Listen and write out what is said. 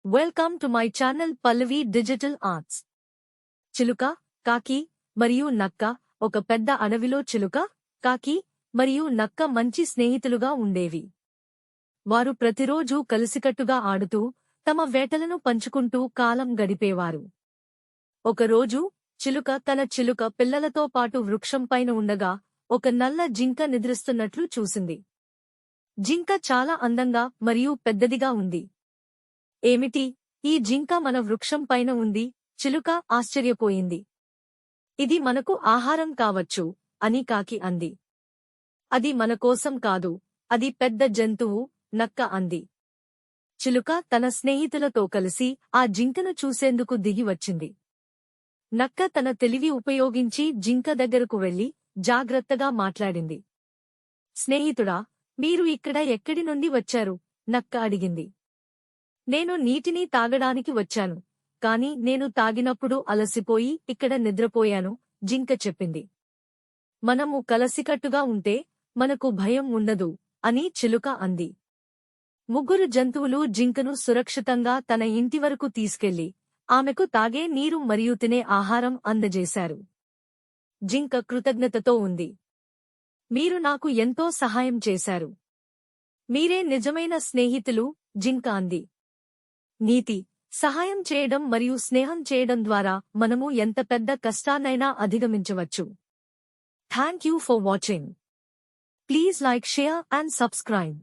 Welcome to my channel Pallavi digital arts. చిలుక, కాకి మరియు నక్క. ఒక పెద్ద అడవిలో చిలుక, కాకి మరియు నక్క మంచి స్నేహితులుగా ఉండేవి. వారు ప్రతిరోజూ కలిసికట్టుగా ఆడుతూ తమ వేటలను పంచుకుంటూ కాలం గడిపేవారు. ఒకరోజు చిలుక తన చిలుక పిల్లలతో పాటు వృక్షంపైన ఉండగా ఒక నల్ల జింక నిద్రిస్తున్నట్లు చూసింది. జింక చాలా అందంగా మరియు పెద్దదిగా ఉంది. ఏమిటి, ఈ జింక మన వృక్షం పైన ఉంది? చిలుక ఆశ్చర్యపోయింది. ఇది మనకు ఆహారం కావచ్చు అని కాకి అంది. అది మన కోసం కాదు, అది పెద్ద జంతువు, నక్క అంది. చిలుక తన స్నేహితులతో కలిసి ఆ జింకను చూసేందుకు దిగి వచ్చింది. నక్క తన తెలివి ఉపయోగించి జింక దగ్గరకు వెళ్లి జాగ్రత్తగా మాట్లాడింది. స్నేహితుడా, మీరు ఇక్కడ ఎక్కడి నుండి వచ్చారు? నక్క అడిగింది. నేను నీటిని తాగడానికి వచ్చాను, కాని నేను తాగినప్పుడు అలసిపోయి ఇక్కడ నిద్రపోయాను, జింక చెప్పింది. మనము కలసికట్టుగా ఉంటే మనకు భయం ఉండదు అని చిలుక అంది. ముగ్గురు జంతువులు జింకను సురక్షితంగా తన ఇంటి వరకు తీసుకెళ్లి ఆమెకు తాగే నీరు మరియు తినే ఆహారం అందజేశారు. జింక కృతజ్ఞతతో ఉంది. మీరు నాకు ఎంతో సహాయం చేశారు. మీరే నిజమైన స్నేహితులు, జింక అంది. నీతి: సహాయం చేయడం మరియు స్నేహం చేయడం ద్వారా మనము ఎంత పెద్ద కష్టాన్నైనా అధిగమించవచ్చు. Thank you for watching. Please like, share and subscribe.